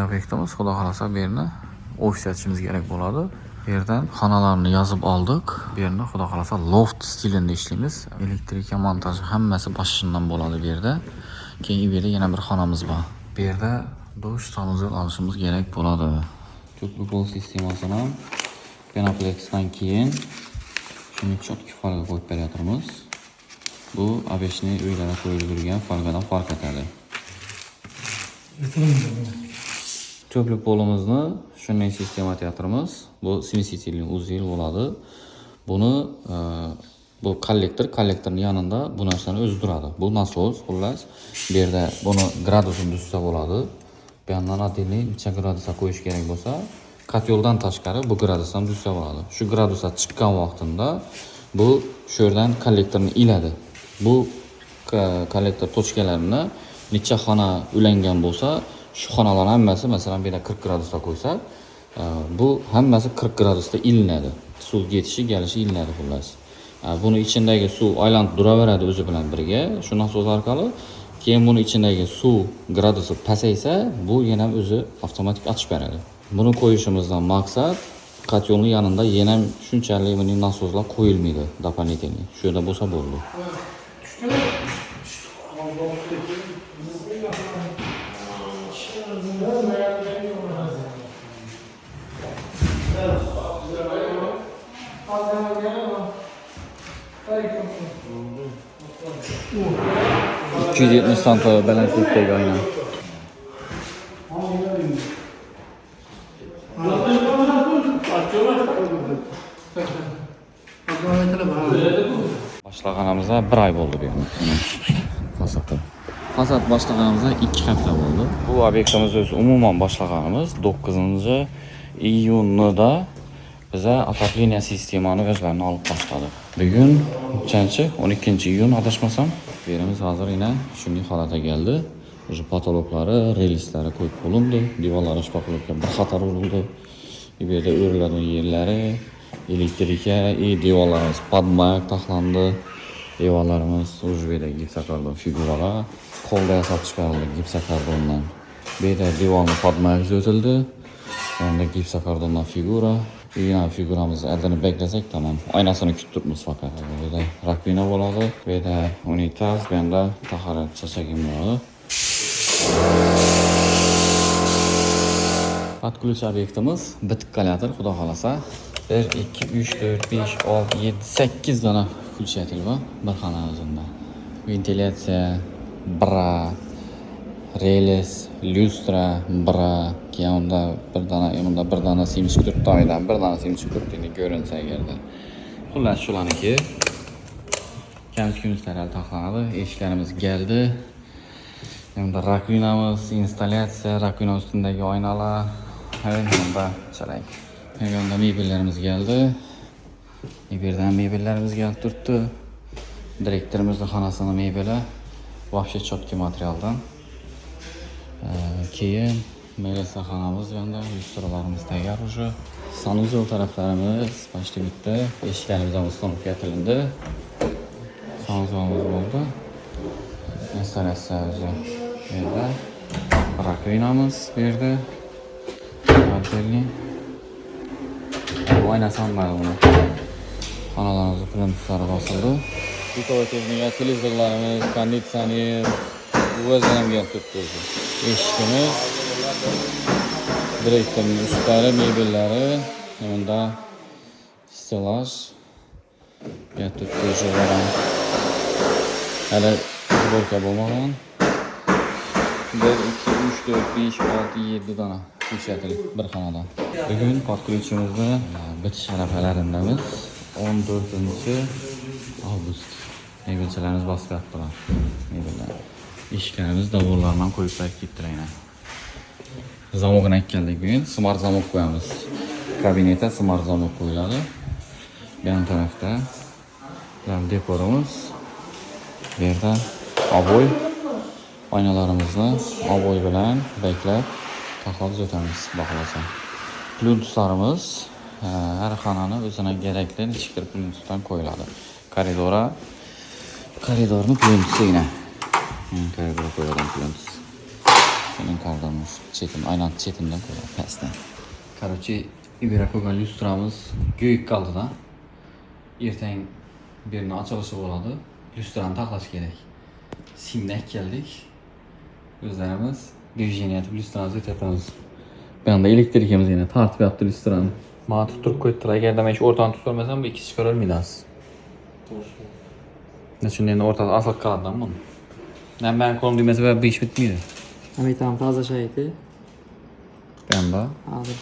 obyektimiz. Xudo xolasa bu yerni ofis ochishimiz kerak bo'ladi. Bu yerdan xonalarni yozib oldik. Bu yerni xudo xolasa loft stilida ishlaymiz. Elektrika montaji hammasi boshidan bo'ladi bu yerda. Keyin bu yerda yana bir xonamiz bor. Bu yerda dush sanuzel olishimiz kerak bo'ladi. Ko'plik pol sistemasini ham Penapleksdan keyin shuni chotki folga qo'yib beratirmiz. Bu obeshniy uylarga qo'yilib yurgan folgadan farq etadi. Ko'plik polimizni shunday sistema teatrimiz. Bu smesитель uzil bo'ladi. Buni bu kollektorning yanında bu narsani o'zi turadi. Bu nasos, xullas. Bu yerda buni gradusini tutsa bo'ladi. Bu yandan atili necha gradusga qo'yish kerak bo'lsa, kotyoldan tashqari bu gradusdan tutsa bo'ladi. Shu gradusga chiqqan vaqtida bu shu yerdan kollektorni iladi. Bu kollektor tochkalarini necha xona ulangan bo'lsa, shu xonalar hammasi masalan bu yerda 40 gradusda qo'ysa, bu hammasi 40 gradusda ilinadi. Suv ketishi, kelishi ilinadi xullas. Buni ichindagi suv aylanib turaveradi o'zi bilan birga, shu nasos orqali. Keyin buni ichindagi suv gradusi pasaysa, bu yana o'zi avtomatik ochib beradi. Buni qo'yishimizdan maqsad kotyolning yanında yana shunchalik buning nasoslar qo'yilmaydi, дополнительный. Shu yerda bo'lsa bo'ldi. %70 santim balandlikdagi oyna. Başlaganımıza 1 ay bo'ldi bu yerni. Fasad başlaganımıza 2 hafta bo'ldi. Bu obyektimiz o'zi umuman başlaganimiz 9-iyunda bize отопление sistemini o'zlarini olib boshladi. Bugun 12-iyun adashmasam, yerimiz hozir yana shunday holatga keldi. O'sha patologlari, relslari qo'yib bo'lindi, devorlari shpaqilibga bir qator urildi. Bu yerda o'riladigan yerlari, elektrika, devorlarimiz podmayak taxlandi. Devorlarimiz o'sha yerda gipsokardon figuralar, qo'lda yasab chiqarildi gipsokardondan. Bu yerda devorni podmayak o'tildi. Endi gipsokardondan figura. Yine figuramizni adını beklesek tamam. Aynasını küttürmüş fakat. Burada rakvina bo'ladi. Burada unitaz, benda taharat chechagim bo'ladi. Podключ obyektimiz bitib qoladir, xudo xolasa. 1 2 3 4 5 6 7 8 dona включатель bor bir xona o'zida. Ventilyatsiya, bra, reles, lustra, bra, yanında bir dana 74 taydan, bir dana 74 tini görünsə əgərdə. Xullas şulanınki kəmçikimizlər taxlandı, eşiklərimiz gəldi. Yanında rakvinamız, instalyasiya, rakvina üstündəki aynalar, hər yanında çələk. Yanında mebellərimiz gəldi. Birdən mebellərimiz gəldi turtdu. Direktörümüzün xanasının mebeli vahşi çotki materialdan. Keyin Melisa xonamiz yanında lustralarimiz tayyor уже. Sanuzel taraflarimiz başta bitti. Eshiklarimiz ham ustanib keltirildi. Sanuzelimiz bo'ldi. Installatsiya o'zi yerda. Rakvinamiz bu yerda. Отдельный. Bu ayna sanmaydi buni. Xonalarimiz printerlari bosildi. Bitoy texnika, televizorlarimiz, konditsioner, o'zlarim kelib turibdi. Eshikimiz, direktorning ustlari, mebellari, yanında stelaj, kelib turibdi jo'radan. Hali sborka bo'lmagan. 1 2 3 4 5 6 7 dona включатель bir xonadan. Bugun podключimizni bitish arafalarindamiz. 14-avgust. Mebelchalarimiz bosib turibdi. Mebellar. Eshiklarimiz davorlardan qo'yib kettirayman. Zamogini aytgandik bugun smart zamok qo'yamiz. Kabinetda smart zamok qo'yiladi. Yan tarafda dekorimiz. Bu yerda oboy oynalarimizni oboy bilan beklab taxlab o'tamiz, baqilasa. Plyunslarimiz har xonani o'zina kerakli ichki plyunsdan qo'yiladi. Koridorni plyunsigina. Koridor qo'yilgan plyuns. Senin kardonmuş. Çetin, aynen çetinden koyalım. Pəsdən. Короче, İbirə qoyğan lüstramız göyük qaldı da. Ertəng birinin açılışı oladı. Lüstranı taxlaş gerek. Simdən gəldik. Gözlərimiz düzgün yatıb lüstranızı ötətimiz. Bir anda elektrikimiz yine tartıb yaptı lüstranı. Bana tutturup koydular. Eğer demek ki ortadan tutulmasam bu ikisi çıkar ölmeydi az. Ne çünkü yine ortada asıl kaldı ama. Yani ben kolum düğmesi ve bir iş bitmeydi. Ama tamam fazla şeydi. Ben de. Aldım.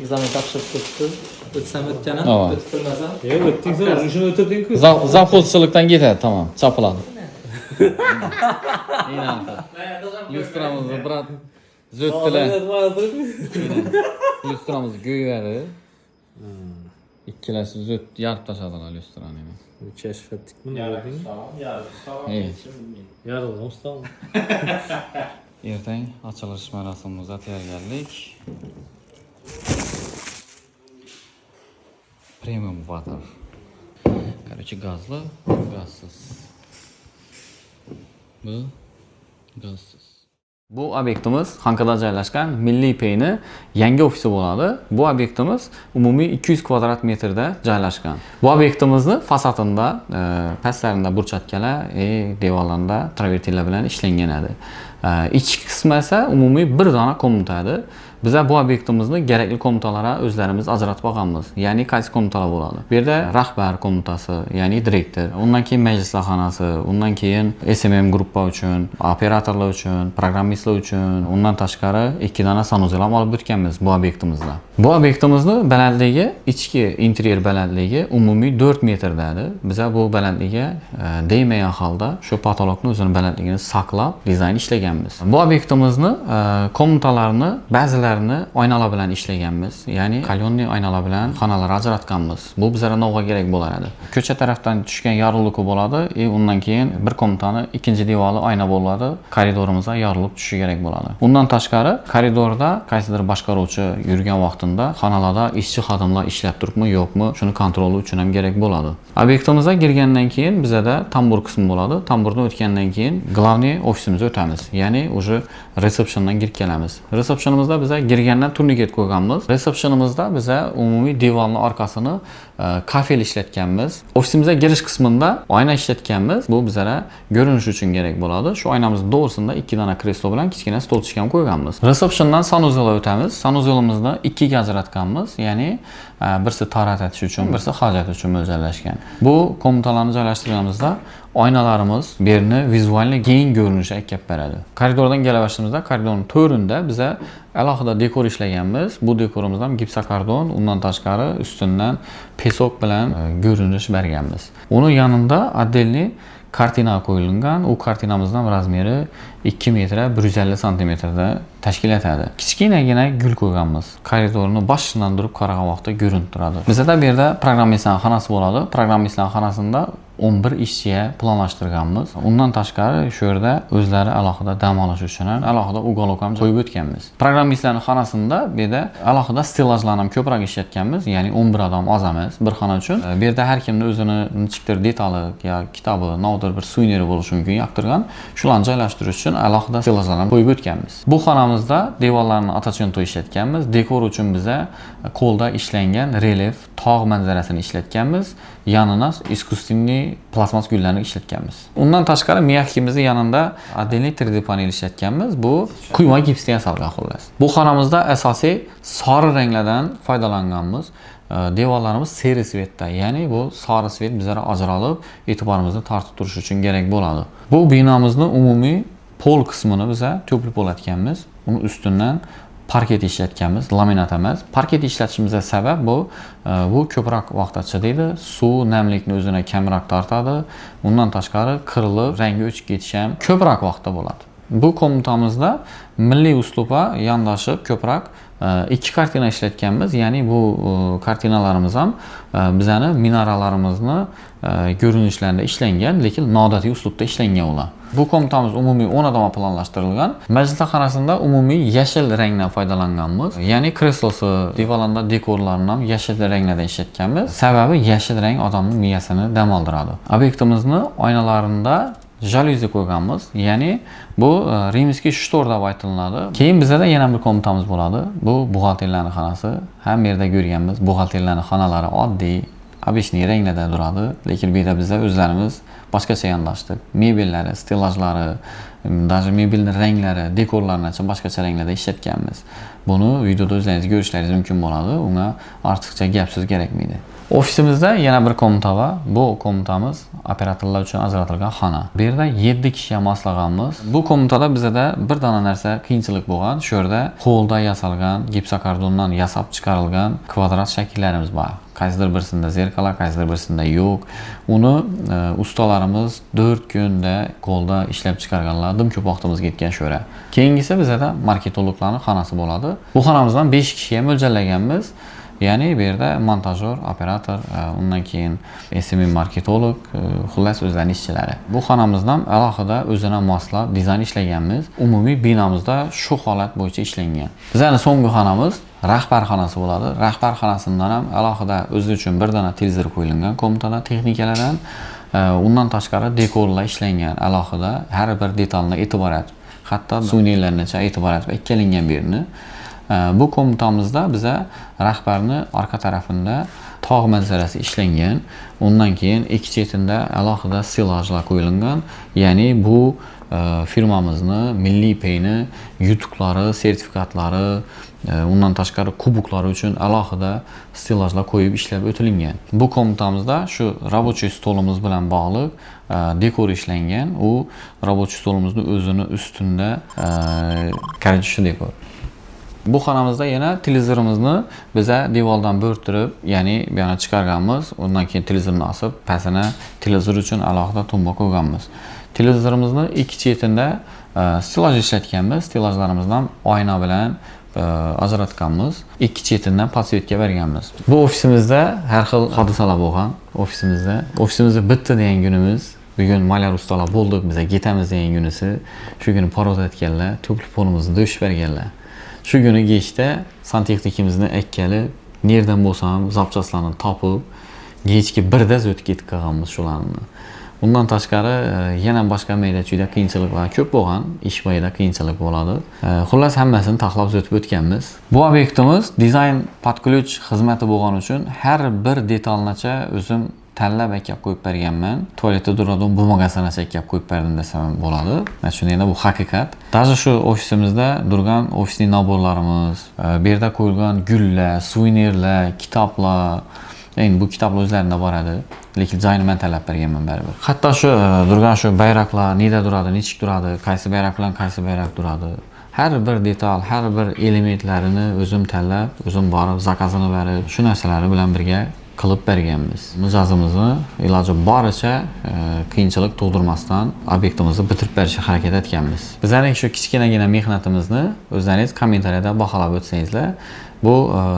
Examen tapşırıp tuttu. Ötsem ötkenem, Ava. ötürmesem. Ya öttün sen, şunu ötürdün ki. Zavxozçılıktan gider tamam. Çapıladı. Yine aldı. Lüstramızı bırak. Zöttüler. Lüstramızı göğüverdi. İkilesi zöt yarıp taşadılar lüstranı yine. Keşfettik mi ne gördün? Evet. Yarılmış tamam. Ertəng açılış mərasimimizə təyər gəldik. Premium water. Короче, gazlı, gazsız. Bu gazsız. Bu obyektimiz Xankada joylashgan Milliy Pay'ni yangi ofisi bo'ladi. Bu obyektimiz umumiy 200 kvadrat metrda joylashgan. Bu obyektimizni fasadında, pastlarida burchatkalar, devorlarida travertinlar bilan ishlangan edi. İchki qismi esa umumiy bir dona kommutasiz. Biz bu obyektimizni kerakli kommutalara o'zlarimiz ajratib olganmiz. Ya'ni qaysi kommutalar bo'ladi? Bu yerda rahbar kommutasi, ya'ni direktor, undan keyin majlisxonasi, undan keyin SMM gruppa uchun, operatorlar uchun, programmistlar uchun, undan tashqari 2 dona sanuzel ham olib o'tganmiz bu obyektimizda. Bu obyektimizni balandligi, ichki interyer balandligi umumiy 4 metrda edi. Biz bu balandligiga değmagan holda shu patologni o'zini balandligini saqlab dizayn ishlaganmiz. Bu obyektimizni kommutalarini ba'zilarini oynalar bilan ishlaganmiz. Ya'ni kalyonli oynalar bilan xonalar ajratganmiz. Bu bizga navga kerak bo'lar edi. Ko'cha tarafdan tushgan yorug'lik bo'ladi, undan keyin bir kommutani ikkinchi devori oyna bo'ladi, koridorimizga yorilib tushishi kerak bo'ladi. Undan tashqari koridorda qaysidir boshqaruvchi yurgan vaqtida xonalarda ishchi xodimlar ishlab turibmi, yo'qmi, shuni kontroli uchun ham kerak bo'ladi. Obyektimizga kirgandan keyin bizda tambur qismi bo'ladi. Tamburdan o'tgandan keyin glavniy ofisimizga o'tamiz. Ya'ni o'sha resepsiyondan kirib kelamiz. Resepsiyonimizda biz girgandan turniket qo'yganmiz. Resepsiyonimizda biz umumiy devorning orqasini kafel ishlatganmiz. Ofisimizga girish qismida oyna ishlatganmiz. Bu bizga ko'rinish uchun kerak bo'ladi. Shu oynamizning to'g'risida 2 dona kreslo bilan kichkina stolchik ham qo'yganmiz. Resepsiyondan sanuzelga o'tamiz. Sanuzelimizni 2 ga ajratganmiz. Ya'ni birisi tarat etish uchun, birisi hojat uchun mo'ljallashgan. Bu kommutalarni joylashtirganimizda oynalarimiz birini vizualni keng ko'rinishga kelib beradi. Koridordan kela boshlamizda koridorning to'rida biza alohida dekor ishlaganmiz. Bu dekorimiz ham gipsokardon, undan tashqari ustidan pesok bilan ko'rinish berganmiz. Uni yanında отдельный kartina qo'yilgan. U kartinamizning razmeri 2 metr 150 santimetrda tashkil etadi. Kichkinagina gul qo'yganmiz. Koridorni boshidan turib qaragan vaqtda ko'rinib turadi. Bizda bu yerda programmistlar xonasi bo'ladi. Programmistlar xonasida 11 ishchiga planlashtirganmiz. Undan tashqari shu yerda o'zlari alohida dam olish uchun alohida uголок ham qo'yib o'tganmiz. Programmistlarning xonasida bu yerda alohida stilajlarni ham ko'proq ishlatganmiz. Ya'ni 11 odam oz emas bir xona uchun. Bu yerda har kimni o'zini nichikdir detali yo kitobi, nodir bir suveniri bo'lishi mumkin yoqtirgan. Shularni joylashtirish uchun alohida stilajlarni qo'yib o'tganmiz. Bu xonamizda devorlarni atachento ishlatganmiz. Dekor uchun biza qo'lda ishlangan relief tog' manzarasini ishlatganmiz. Yanına искусственный plasmas gullarni ishlatganmiz. Undan tashqari miyakimizni yanında отдельный 3D panel ishlatganmiz. Bu quyma gipsdan yasalgan xullas. Bu xonamizda asosiy sariq ranglardan foydalanganmiz. Devorlarimiz seri svetda, ya'ni bu sariq svet bizga ajralib, e'tiborimizni tortib turish uchun kerak bo'ladi. Bu binomizni umumiy pol qismini biza to'plab olayotganmiz. Uni ustidan parket ishlatganmiz, laminat emas. Parket ishlatishimizga sabab bu ko'proq vaqt chidaydi, suv namlikni o'zini kamroq tortadi. Undan tashqari qirilib, rangi o'chib ketishi ham ko'proq vaqtda bo'ladi. Bu kommutamizda milliy uslubga yondashib ko'proq 2 kartina ishlatganmiz. Ya'ni bu kartinalarimiz ham bizani minorlarimizni ko'rinishlarida ishlangan, lekin noodatiy uslubda ishlangan ular. Bu kommutamiz umumiy 10 odamga planlashtirilgan. Majlisxonasida umumiy yashil rangdan foydalanganmiz. Ya'ni kreslosi, divanlarda dekorlarni ham yashil ranglardan ishlatganmiz. Sababi yashil rang odamning miyasini dam oldiradi. Obyektimizni oynalarida jaluzi qo'yganmiz. Ya'ni bu rimskiy shtor deb aytiladi. Keyin bizda yana bir komitamiz bo'ladi. Bu buxgalterlarning xonasi. Hamma yerda ko'rganmiz. Buxgalterlarning xonalari oddiy, обычный ranglarda turadi, lekin bu yerda biz o'zlarimiz boshqacha yondashdik. Mebellari, stelajlari, даже mebelning ranglari, dekorlarini boshqacha ranglarda ishlatganmiz. Buni videoda o'zlaringiz ko'rishlaringiz mumkin bo'ladi. Unga ortiqcha gap so'z kerakmaydi. Ofisimizda yana bir komita bor. Bu komitamiz operatorlar uchun ajratilgan xona. Bu yerda 7 kishi moslaganmiz. Bu komitada bizda bir dona narsa qiyinchilik bo'lgan. Shu yerda qo'lda yasalgan, gipsokardondan yasab chiqarilgan kvadrat shakllarimiz bor. Qaysidir birisida zerkala, qaysidir birisida yo'q. Uni ustalarimiz 4 kunda qo'lda ishlab chiqarganlar. Dim ko'p vaqtimiz ketgan shu yerga. Keyingisi bizda marketologlarning xonasi bo'ladi. Bu xonamizdan 5 kishiga mo'ljallaganmiz. Ya'ni bu yerda montajyor, operator, undan keyin SMM marketolog, xullas o'zlarining ishchilari. Bu xonamizdan alohida o'zina moslab dizayn ishlaganmiz. Umumiy binomizda shu holat bo'yicha ishlangan. Bizning so'nggi xonamiz rahbar xonasi bo'ladi. Rahbar xonasidan ham alohida o'zi uchun bir dona televizor qo'yilgan komitada texnikalardan, undan tashqari dekorlar ishlangan. Alohida har bir detalni e'tiborat, hatto suniylargacha e'tiborat ekkalingan bu yerni. Bu komitamizda biza rahbarni orqa tarafida tog' manzarasi ishlangan. Undan keyin ikki chetida alohida stilajlar qo'yilgan. Ya'ni bu firmamizni milliy peyni, yutuqlari, sertifikatlari, undan tashqari kuboklari uchun alohida stilajlar qo'yib ishlab o'tilgan. Bu komitamizda shu рабочий stolimiz bilan bog'liq dekor ishlangan. U рабочий stolimizni o'zini ustunda karajishli dekor. Bu xonamizda yana televizorimizni biza devordan bo'rtirib, ya'ni bu yerga chiqarganmiz. Undan keyin televizorni osib, pastini televizor uchun alohida tumba qo'yganmiz. Televizorimizni ikki chetida stilaj ishlatganmiz. Stilajlarimizdan oyna bilan ajratganmiz. Ikki chetidan podsvetka berganmiz. Bu ofisimizda har xil hodisalar bo'lgan. Ofisimizda bitta degan kunimiz. Bugun malyar ustalar bo'ldik, biza ketamiz degan kunisi. Shu kuni parod etganlar, to'plib qo'limizni do'sh berganlar. Shu kuni kechda santexnikimizni ekkali, nerdan bo'lsa ham zapchastlarni topib, kechki 1da o'tib ketib qolganmiz shularni. Undan tashqari yana boshqa mayda-chuyda qiyinchiliklar ko'p bo'lgan, ish bo'yida qiyinchilik bo'ladi. Xullas hammasini taxlab o'tib o'tganmiz. Bu obyektimiz dizayn pod ключ xizmati bo'lgani uchun har bir detalnacha o'zim tanlab akab qo'yib berganman. Tualetda turadigan bo'lmag'asanacha akab qo'yib berdim desam bo'ladi. Mana shunda bu haqiqat. Даже shu ofisimizda turgan ofisning naborlarimiz, bu yerda qo'yilgan gullar, suvenirlar, kitoblar, endi bu kitoblar o'zlarida boradi. Lekin joyini men tanlab berganman baribir. Hatto shu turgan shu bayroqlar neda turadi, nechik turadi, qaysi bayroq bilan qaysi bayroq turadi. Har bir detal, har bir elementlarini o'zim tanlab, o'zim borib zakazini berib, shu narsalar bilan birga qilib berganmiz. Mijozimizni iloji boricha qiyinchilik tug'dirmasdan obyektimizni bitirib berishga harakat etganmiz. Bizning shu kichkinagina mehnatimizni o'zlaringiz kommentariyada baholab o'tsangizlar, bu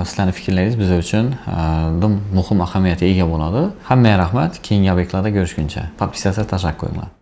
sizlarning fikrlaringiz biz uchun muhim ahamiyatga ega bo'ladi. Hammaga rahmat. Keyingi obyektlarda ko'rishguncha. Podpisatsiya tashakkurlar.